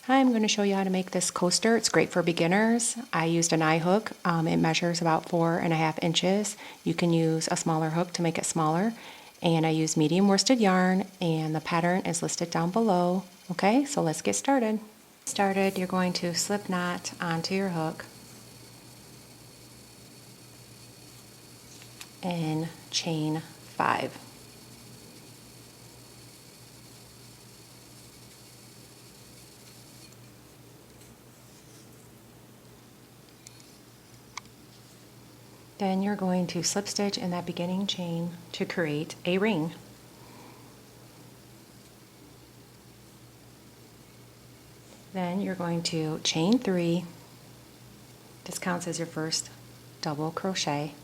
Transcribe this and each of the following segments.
Hi, I'm going to show you how to make this coaster. It's great for beginners. I used an eye hook. It measures about 4.5 inches. You can use a smaller hook to make it smaller. And I used medium worsted yarn, and the pattern is listed down below. Okay, so let's get started. You're going to slip knot onto your hook and chain 5. Then you're going to slip stitch in that beginning chain to create a ring. Then you're going to chain 3. This counts as your first double crochet.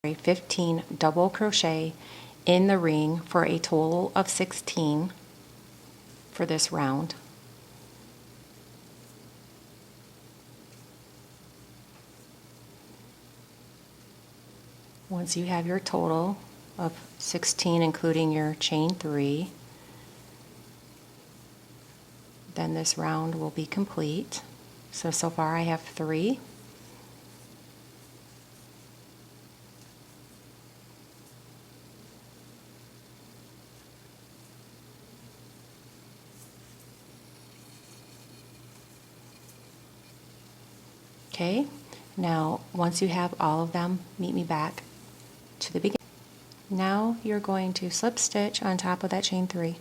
A 15 double crochet in the ring for a total of 16 for this round. Once you have your total of 16, including your chain 3, then this round will be complete. So far I have 3. Okay, now once you have all of them, meet me back to the beginning. Now you're going to slip stitch on top of that chain 3.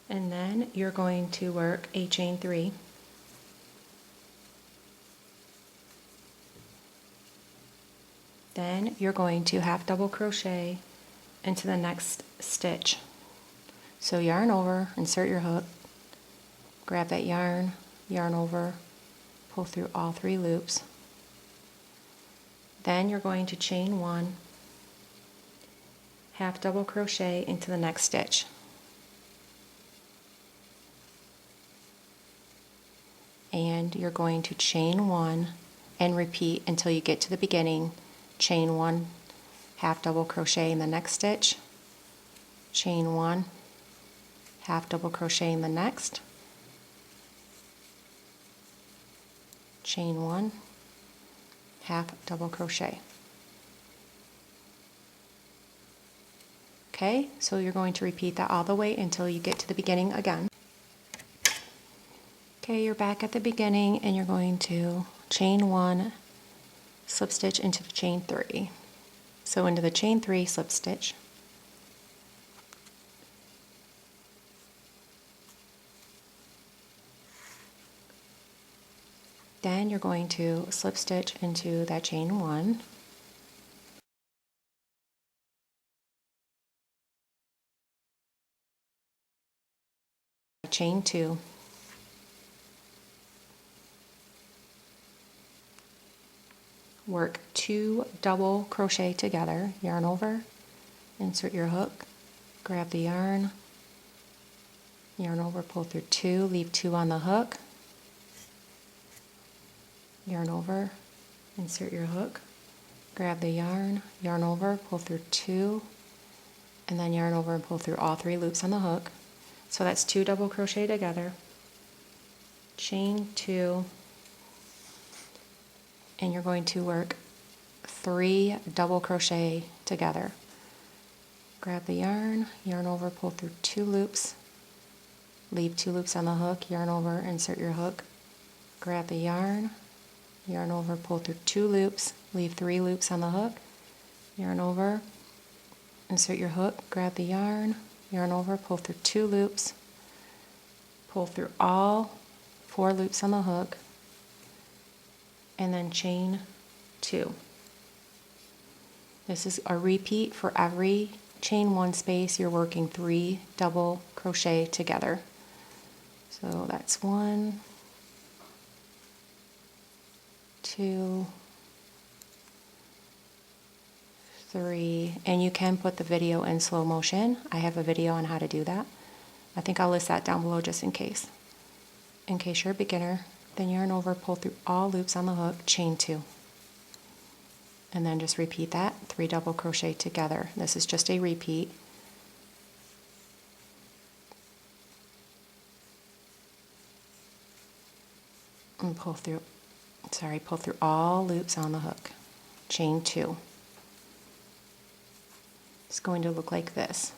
And then you're going to work a chain 3. Then you're going to half double crochet into the next stitch. So yarn over, insert your hook, grab that yarn, yarn over, pull through all 3 loops. Then you're going to chain 1, half double crochet into the next stitch. And you're going to chain 1 and repeat until you get to the beginning. Chain 1, half double crochet in the next stitch, chain 1, half double crochet in the next, chain 1, half double crochet. Okay, so you're going to repeat that all the way until you get to the beginning again. Okay, you're back at the beginning and you're going to chain 1, slip stitch into the chain 3. So into the chain 3, slip stitch. Then you're going to slip stitch into that chain 1. Chain 2. Work 2 double crochet together, yarn over, insert your hook, grab the yarn, yarn over, pull through 2, leave 2 on the hook, yarn over, insert your hook, grab the yarn, yarn over, pull through 2, and then yarn over and pull through all 3 loops on the hook. So that's 2 double crochet together, chain 2, and you're going to work 3 double crochet together. Grab the yarn, yarn over, pull through 2 loops, leave 2 loops on the hook, yarn over, insert your hook, grab the yarn, yarn over, pull through 2 loops, leave 3 loops on the hook, yarn over, insert your hook, grab the yarn, yarn over, pull through 2 loops, pull through all 4 loops on the hook, and then chain 2. This is a repeat for every chain 1 space. You're working 3 double crochet together. So that's 1, 2, 3, and you can put the video in slow motion. I have a video on how to do that. I think I'll list that down below just in case. In case you're a beginner, then yarn over, pull through all loops on the hook, chain 2. And then just repeat that, 3 double crochet together. This is just a repeat. And pull through all loops on the hook, chain 2. It's going to look like this.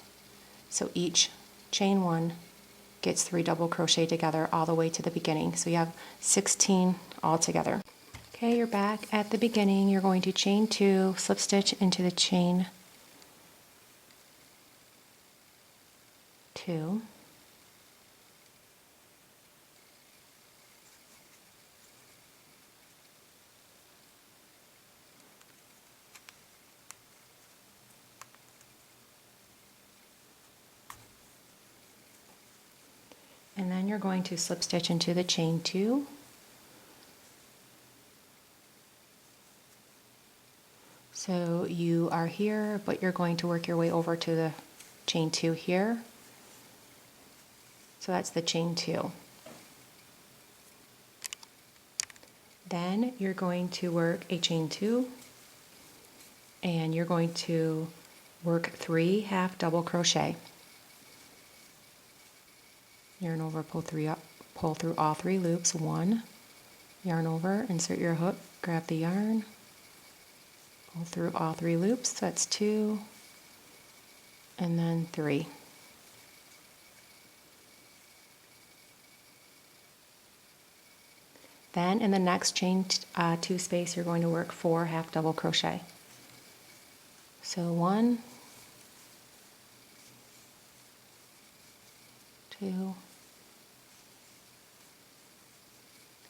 So each chain 1 gets 3 double crochet together all the way to the beginning. So you have 16 all together. Okay, you're back at the beginning. You're going to chain 2, slip stitch into the chain 2. And then you're going to slip stitch into the chain 2. So you are here, but you're going to work your way over to the chain 2 here. So that's the chain 2. Then you're going to work a chain 2, and you're going to work 3 half double crochet. Yarn over, pull through all 3 loops. 1, yarn over, insert your hook, grab the yarn, pull through all 3 loops. That's 2, and then 3. Then in the next chain 2 space, you're going to work 4 half double crochet. So 1, 2,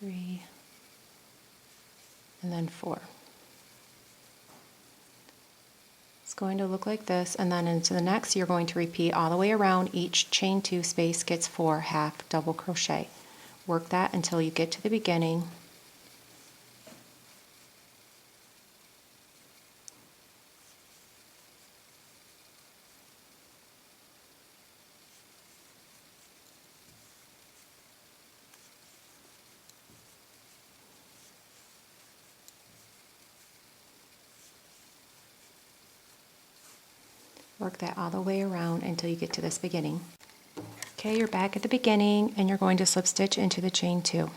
3, and then 4. It's going to look like this, and then into the next you're going to repeat all the way around. Each chain 2 space gets 4 half double crochet. Work that until you get to the beginning. Work that all the way around until you get to this beginning. Okay, you're back at the beginning, and you're going to slip stitch into the chain 2.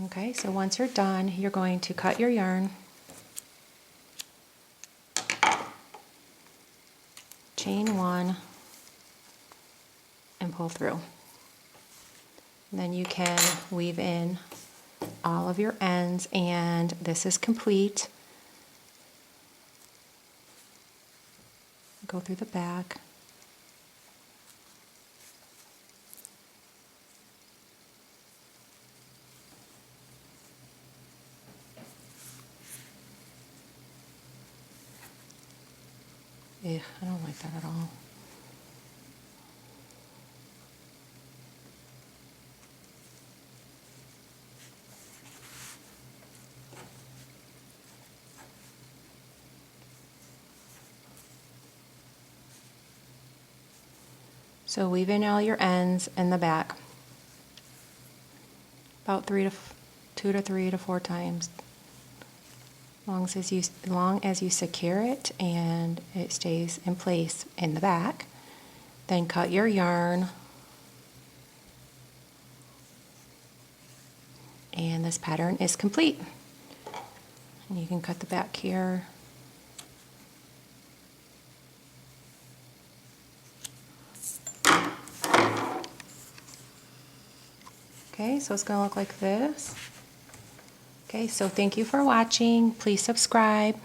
Okay, so once you're done, you're going to cut your yarn, chain 1, and pull through. And then you can weave in all of your ends, and this is complete. Go through the back. Ugh, I don't like that at all. So weave in all your ends in the back, about 2 to 3 to 4 times. Long as you secure it and it stays in place in the back. Then cut your yarn, and this pattern is complete. And you can cut the back here. Okay, so it's going to look like this. Okay, so thank you for watching. Please subscribe.